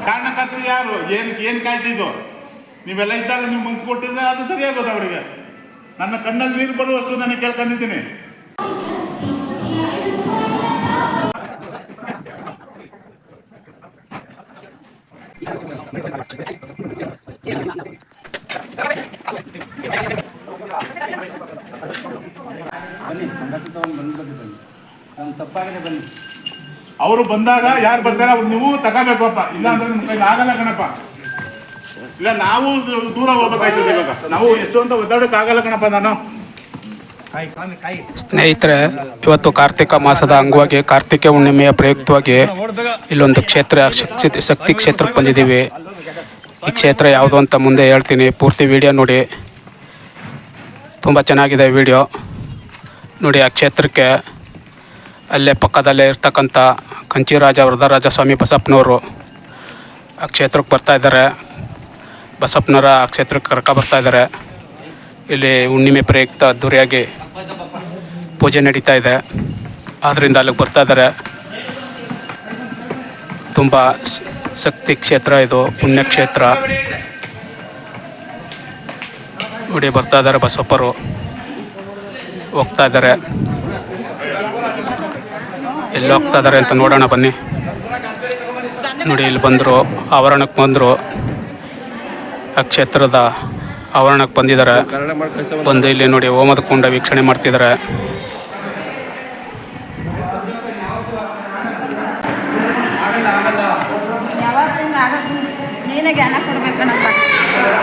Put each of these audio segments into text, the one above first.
ಕಾರಣಕರ್ತರು ಯಾರು? ಏನ್ ಕಾಯ್ತಿದ್ದು? ನೀವೆಲ್ಲ ಇದ್ದಾಗ ನೀವು ಮನ್ಸು ಕೊಟ್ಟಿದ್ರೆ ಅದು ಸರಿಯಾಗೋದು ಅವರಿಗೆ. ನನ್ನ ಕಣ್ಣಲ್ಲಿ ನೀರು ಬರುವಷ್ಟು ನನಗೆ ಕೇಳ್ಕೊಂಡಿದ್ದೀನಿ. ಅವರು ಬಂದಾಗ ಯಾರು ಬರ್ತಾರೆ ಅವ್ರು ನೀವು ತಗೋಬೇಕಪ್ಪ, ಇಲ್ಲ ಅಂದ್ರೆ ನಿಮ್ಮ ಕೈಲಿ ಆಗಲ್ಲ ಕಣಪ್ಪ. ಇಲ್ಲ ನಾವು ದೂರ ಹೋಗ್ಬೇಕಾಯ್ತದೆ. ಇವಾಗ ನಾವು ಎಷ್ಟು ಅಂತ ಒದ್ದಾಡೋಕೆ ಆಗಲ್ಲ ಕಣಪ್ಪ. ನಾನು ಸ್ನೇಹಿತರೆ, ಇವತ್ತು ಕಾರ್ತಿಕ ಮಾಸದ ಅಂಗವಾಗಿ ಕಾರ್ತಿಕ ಹುಣ್ಣಿಮೆಯ ಪ್ರಯುಕ್ತವಾಗಿ ಇಲ್ಲೊಂದು ಕ್ಷೇತ್ರ ಶಕ್ತಿ ಕ್ಷೇತ್ರಕ್ಕೆ ಬಂದಿದ್ದೀವಿ. ಈ ಕ್ಷೇತ್ರ ಯಾವುದು ಅಂತ ಮುಂದೆ ಹೇಳ್ತೀನಿ, ಪೂರ್ತಿ ವಿಡಿಯೋ ನೋಡಿ. ತುಂಬ ಚೆನ್ನಾಗಿದೆ ವಿಡಿಯೋ ನೋಡಿ. ಆ ಕ್ಷೇತ್ರಕ್ಕೆ ಅಲ್ಲೇ ಪಕ್ಕದಲ್ಲೇ ಇರ್ತಕ್ಕಂಥ ಕಂಚಿರಾಜ ವರದರಾಜ ಸ್ವಾಮಿ ಬಸಪ್ಪನವರು ಆ ಕ್ಷೇತ್ರಕ್ಕೆ ಬರ್ತಾಯಿದ್ದಾರೆ. ಬಸಪ್ಪನವರ ಆ ಕ್ಷೇತ್ರಕ್ಕೆ ಬರ್ತಾಯಿದ್ದಾರೆ. ಇಲ್ಲಿ ಹುಣ್ಣಿಮೆ ಪ್ರಯುಕ್ತ ಅದ್ದೂರಿಯಾಗಿ ಪೂಜೆ ನಡೀತಾ ಇದೆ. ಆದ್ದರಿಂದ ಅಲ್ಲಿಗೆ ಬರ್ತಾಯಿದ್ದಾರೆ. ತುಂಬ ಶಕ್ತಿ ಕ್ಷೇತ್ರ ಇದು, ಪುಣ್ಯಕ್ಷೇತ್ರ ನೋಡಿ. ಬರ್ತಾಯಿದ್ದಾರೆ ಬಸಪ್ಪರು, ಹೋಗ್ತಾ ಇದ್ದಾರೆ. ಎಲ್ಲಿ ಹೋಗ್ತಾ ಇದ್ದಾರೆ ಅಂತ ನೋಡೋಣ ಬನ್ನಿ. ನೋಡಿ, ಇಲ್ಲಿ ಬಂದರು, ಆವರಣಕ್ಕೆ ಬಂದರು. ಆ ಕ್ಷೇತ್ರದ ಆವರಣಕ್ಕೆ ಬಂದಿದ್ದಾರೆ. ಬಂದು ಇಲ್ಲಿ ನೋಡಿ ಹೋಮದ ಕುಂಡ ವೀಕ್ಷಣೆ ಮಾಡ್ತಿದ್ದಾರೆ.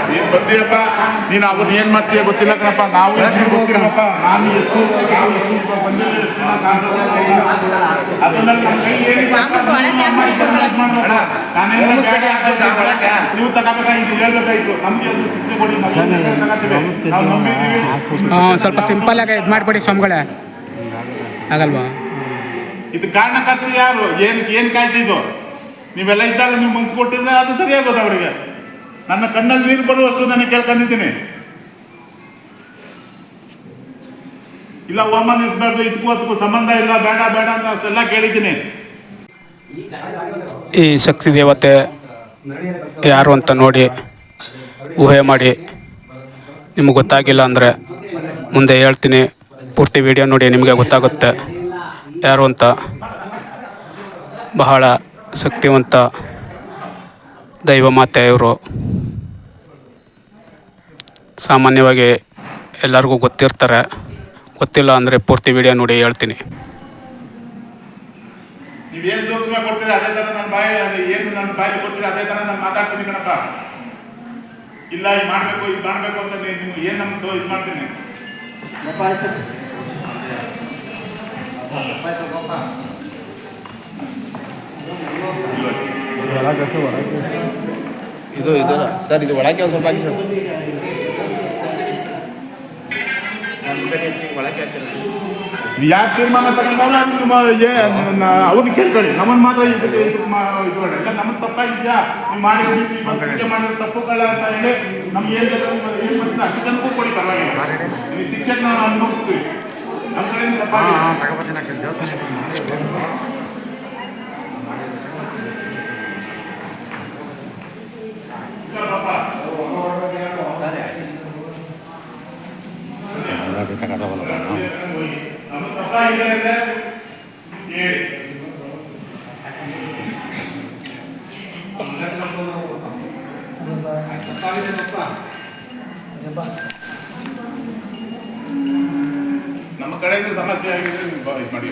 ನೀನು ಬಂದಿಯಪ್ಪ, ನೀನು ಅವ್ರು ಏನು ಮಾಡ್ತೀಯ ಗೊತ್ತಿಲ್ಲ ಕಣಪ್ಪ. ನಾವು ಗೊತ್ತಿಲ್ಲಪ್ಪ. ನಾನು ಎಷ್ಟು ನೀವು ತಗೋಬೇಕಾಗಿತ್ತು, ಹೇಳ್ಬೇಕಾಯ್ತು. ನಮಗೆ ಒಂದು ಶಿಕ್ಷೆ ಕೊಡಿ, ನಾವು ನಂಬಿದ್ದೀವಿ. ಸ್ವಲ್ಪ ಸಿಂಪಲ್ ಆಗಿ ಇದು ಮಾಡಿಬಿಡಿ ಸ್ವಾಮಿಗಳೇ, ಆಗಲ್ವಾ? ಇದು ಕಾರಣಕರ್ತರು ಯಾರು? ಏನ್ ಕಾಯ್ತಿದ್ದು? ನೀವೆಲ್ಲ ಇದ್ದಾಗ ನೀವು ಮನ್ಸು ಕೊಟ್ಟಿದ್ರೆ ಅದು ಸರಿಯಾಗೋದು ಅವರಿಗೆ. ನನ್ನ ಕಣ್ಣಲ್ಲಿ ನೀರು ಬರುವಷ್ಟು ನನಗೆ ಕೇಳ್ಕೊಂಡಿದ್ದೀನಿ. ಇಲ್ಲ ಹೋಮ ನಿಲ್ಲಿಸ್ಬಾರ್ದು, ಇದಕ್ಕೂ ಅದಕ್ಕೂ ಸಂಬಂಧ ಇಲ್ಲ, ಬೇಡ ಬೇಡ ಅಂತ ಅಷ್ಟೆಲ್ಲ ಕೇಳಿದ್ದೀನಿ. ಈ ಶಕ್ತಿ ದೇವತೆ ಯಾರು ಅಂತ ನೋಡಿ ಊಹೆ ಮಾಡಿ. ನಿಮಗೆ ಗೊತ್ತಾಗಿಲ್ಲ ಅಂದರೆ ಮುಂದೆ ಹೇಳ್ತೀನಿ, ಪೂರ್ತಿ ವಿಡಿಯೋ ನೋಡಿ, ನಿಮಗೆ ಗೊತ್ತಾಗುತ್ತೆ ಯಾರು ಅಂತ. ಬಹಳ ಶಕ್ತಿವಂತ ದೈವ ಮಾತೆ ಇವರು. ಸಾಮಾನ್ಯವಾಗಿ ಎಲ್ಲರಿಗೂ ಗೊತ್ತಿರ್ತಾರೆ, ಗೊತ್ತಿಲ್ಲ ಅಂದರೆ ಪೂರ್ತಿ ವಿಡಿಯೋ ನೋಡಿ ಹೇಳ್ತೀನಿ. ನೀವೇನು ಸೂಕ್ಷ್ಮ ಕೊಡ್ತೀರಿ ಅದೇ ಥರ ನನ್ನ ಬಾಯಿ ಕೊಡ್ತೀರಿ ಅದೇ ಥರ ನಾನು ಮಾತಾಡ್ತೀನಿ ಕಣಪ್ಪ. ಇಲ್ಲ ಇದು ಮಾಡಬೇಕು ಅಂತ ನಿಮ್ಗೆ ಏನು ನಮ್ಮದು ಇದು ಮಾಡ್ತೀನಿ. ಇದು ಸರ್, ಇದು ಒಳಗೆ ಒಂದು ಸ್ವಲ್ಪ ಹಾಕಿ ಸರ್. ಯಾಕೆ ತೀರ್ಮಾನ ತಗೊಂಡಲ್ಲ ಅವ್ರನ್ನ ಕೇಳ್ಕೊಳ್ಳಿ. ನಮ್ಮನ್ನು ಮಾತ್ರ ಇದು ಮಾಡಿ. ಇಲ್ಲ ನಮ್ಮನ್ನು ತಪ್ಪಾಗಿದ್ಯಾ, ನೀವು ಮಾಡಿ ಪೂಜೆ ಮಾಡಿರೋ ತಪ್ಪುಗಳ ಅಂತ ಹೇಳಿ ನಮ್ಗೆ ಏನು ಬರ್ತದೆ ಅಷ್ಟು ಜನಕ್ಕೂ ಕೊಡಿ, ಪರವಾಗಿಲ್ಲ. ನಿಮಗೆ ಶಿಕ್ಷೆಗೆ ನಾವು ಅನುಭವಿಸ್ತೀವಿ. ನಮ್ಮ ಕಡೆಯಿಂದ ತಪ್ಪಾಗಿಲ್ಲ. ನಮ್ಮ ಕಡೆಯಿಂದ ಸಮಸ್ಯೆ ಆಗಿದೆ, ಇದು ಮಾಡಿ.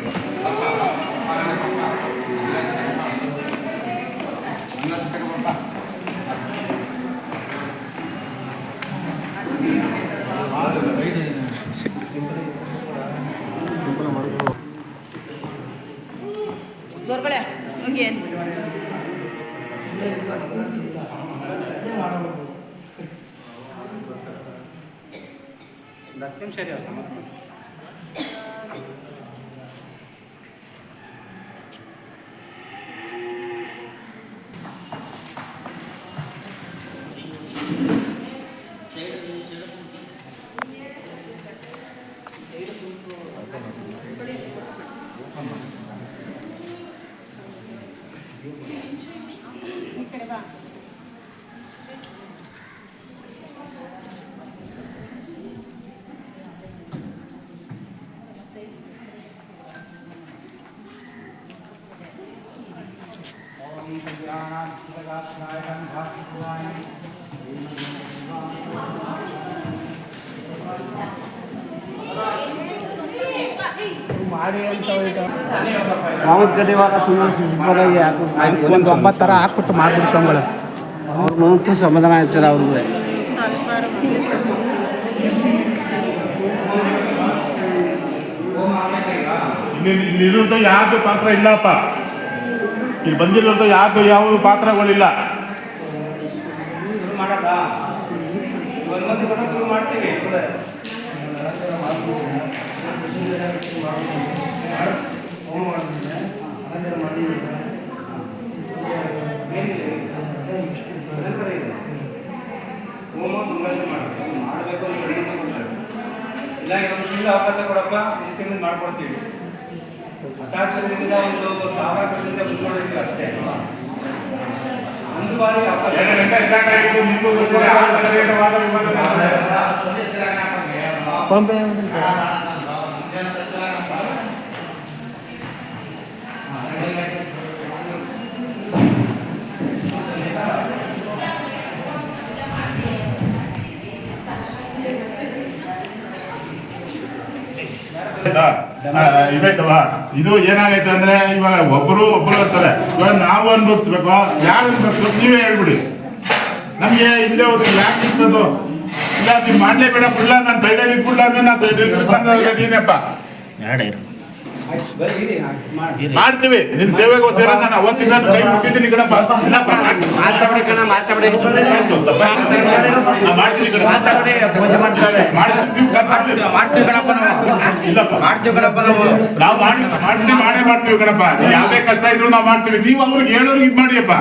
ದೊರ್ಬಳೆ ಏನು ಮಾವತ್ ಕಡೆ ಇವಾಗ ಸುಮ್ಮನೆ ಸಿಂಪಲಾಗಿ ಒಂದು 9 ಥರ ಹಾಕ್ಬಿಟ್ಟು ಮಾಡ್ಬಿಡಿ ಸ್ವಾಮಿಗಳು. ಅವ್ರಿಗಂತೂ ಸಮಾಧಾನ ಆಯ್ತಾರೆ ಅವ್ರಿಗೆ. ಇಲ್ಲಿರುವಂಥ ಯಾವ್ದು ಪಾತ್ರ ಇಲ್ಲಪ್ಪ, ಇಲ್ಲಿ ಬಂದಿರುವಂಥ ಯಾವುದು ಪಾತ್ರಗಳಿಲ್ಲ. ಅವಕಾಶ ಕೊಡಪ್ಪ, ತಿಂಗಳು ಮಾಡ್ಕೊಡ್ತೀವಿ. ಹತಾಕ್ಷರದಿಂದ ಒಂದು 1000 ಕಡೆಯಿಂದ ಮುಂದುವರಿತೀವಿ ಅಷ್ಟೇ. ಒಂದು ಬಾರಿ 2 ಗಂಟೆ ಸ್ಟಾರ್ಟ್ ಆಗಿದ್ದು ನಿಮಗೂ ಗೊತ್ತಿದೆ. 6 ಗಂಟೆಗೆ ವಾದ ವಿವಾದ ಇದಾಯ್ತವ. ಇದು ಏನಾಗೈತೆ ಅಂದ್ರೆ ಇವಾಗ ಒಬ್ಬರು ಅಂತಾರೆ, ಇವಾಗ ನಾವು ಅನ್ಭವಿಸ್ಬೇಕು. ಯಾರು ಅನ್ಭವಿಸ್ಬೇಕು ನೀವೇ ಹೇಳ್ಬಿಡಿ. ನಮ್ಗೆ ಹಿಂದೆ ಹೋದ್ರೆ ಯಾಕೆ ಇರ್ತದ್ದು ಇಲ್ಲ, ನೀವು ಮಾಡ್ಲೇಬೇಡ, ಫುಲ್ಲ ನಾನು ಸೈಡಲ್ಲಿ ಇದ್ಬಿಡ್ಲ ಅಂದ್ರೆ ನಾನು ನೀನಪ್ಪ ಮಾಡ್ತೀವಿ. ನಿನ್ ಸೇವೆಗೋಸ್ಕರ ನಾನು ಅವತ್ತಿಂದ ಕೈ ಮುಟ್ಟಿದ್ದೀನಿ ಕಣಪ್ಪ. ಮಾಡ್ತೀನಿ ಕಣ, ಮಾಡ್ತೀವಿ ನಾವು ಮಾಡ್ತೀವಿ ಕಣಪ್ಪ. ಯಾವ್ದೇ ಕಷ್ಟ ಇದ್ರು ನಾವು ಮಾಡ್ತೀವಿ. ನೀವು ಅವ್ರಿಗೆ ಹೇಳೋರಿಗೆ ಇದು ಮಾಡಿಯಪ್ಪ.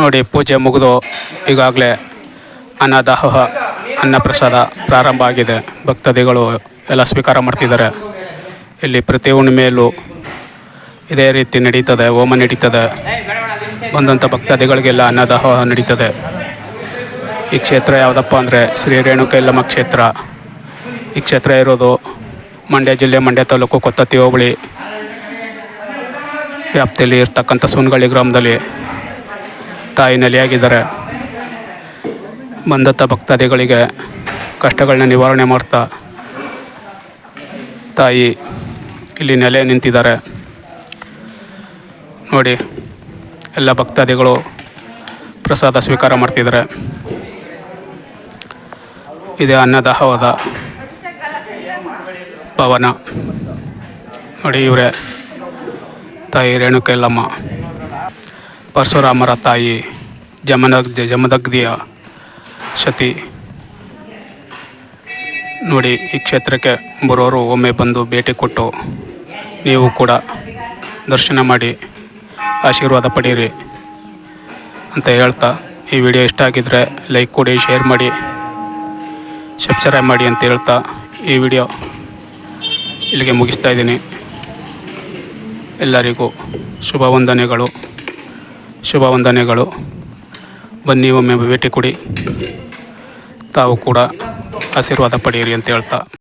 ನೋಡಿ, ಪೂಜೆ ಮುಗಿದು ಈಗಾಗಲೇ ಅನ್ನದಾಹ ಅನ್ನಪ್ರಸಾದ ಪ್ರಾರಂಭ ಆಗಿದೆ. ಭಕ್ತಾದಿಗಳು ಎಲ್ಲ ಸ್ವೀಕಾರ ಮಾಡ್ತಿದ್ದಾರೆ. ಇಲ್ಲಿ ಪ್ರತಿ ಹುಣ್ಣಿಮೆಯಲ್ಲೂ ಇದೇ ರೀತಿ ನಡೀತದೆ, ಹೋಮ ನಡೀತದೆ. ಬಂದಂಥ ಭಕ್ತಾದಿಗಳಿಗೆಲ್ಲ ಅನ್ನದಾಹ ನಡೀತದೆ. ಈ ಕ್ಷೇತ್ರ ಯಾವುದಪ್ಪ ಅಂದರೆ ಶ್ರೀ ರೇಣುಕ ಯಲ್ಲಮ್ಮ ಕ್ಷೇತ್ರ. ಈ ಕ್ಷೇತ್ರ ಇರೋದು ಮಂಡ್ಯ ಜಿಲ್ಲೆ, ಮಂಡ್ಯ ತಾಲೂಕು, ಕೊತ್ತತ್ತಿ ಹೋಬಳಿ ವ್ಯಾಪ್ತಿಯಲ್ಲಿ ಇರ್ತಕ್ಕಂಥ ಸುನಗಳ್ಳಿ ಗ್ರಾಮದಲ್ಲಿ ತಾಯಿ ನೆಲೆಯಾಗಿದ್ದಾರೆ. ಬಂದಂಥ ಭಕ್ತಾದಿಗಳಿಗೆ ಕಷ್ಟಗಳನ್ನ ನಿವಾರಣೆ ಮಾಡ್ತಾ ತಾಯಿ ಇಲ್ಲಿ ನೆಲೆ ನಿಂತಿದ್ದಾರೆ. ನೋಡಿ, ಎಲ್ಲ ಭಕ್ತಾದಿಗಳು ಪ್ರಸಾದ ಸ್ವೀಕಾರ ಮಾಡ್ತಿದ್ದಾರೆ. ಇದೇ ಅನ್ನದಾಹವಾದ ಭವನ. ನೋಡಿ, ಇವರೇ ತಾಯಿ ರೇಣುಕ ಯಲ್ಲಮ್ಮ, ಪರಶುರಾಮರ ತಾಯಿ, ಜಮದಗ್ನಿಯ ಸತಿ. ನೋಡಿ, ಈ ಕ್ಷೇತ್ರಕ್ಕೆ ಬರೋರು ಒಮ್ಮೆ ಬಂದು ಭೇಟಿ ಕೊಟ್ಟು ನೀವು ಕೂಡ ದರ್ಶನ ಮಾಡಿ ಆಶೀರ್ವಾದ ಪಡೀರಿ ಅಂತ ಹೇಳ್ತಾ, ಈ ವಿಡಿಯೋ ಇಷ್ಟ ಆಗಿದ್ದರೆ ಲೈಕ್ ಕೊಡಿ, ಶೇರ್ ಮಾಡಿ, ಸಬ್ಸ್ಕ್ರೈಬ್ ಮಾಡಿ ಅಂತ ಹೇಳ್ತಾ ಈ ವಿಡಿಯೋ ಇಲ್ಲಿಗೆ ಮುಗಿಸ್ತಾ ಇದ್ದೀನಿ. ಎಲ್ಲರಿಗೂ ಶುಭ ವಂದನೆಗಳು. ಬನ್ನಿ, ಒಮ್ಮೆ ಭೇಟಿ ಕೊಡಿ, ತಾವು ಕೂಡ ಆಶೀರ್ವಾದ ಪಡೆಯಿರಿ ಅಂತ ಹೇಳ್ತಾ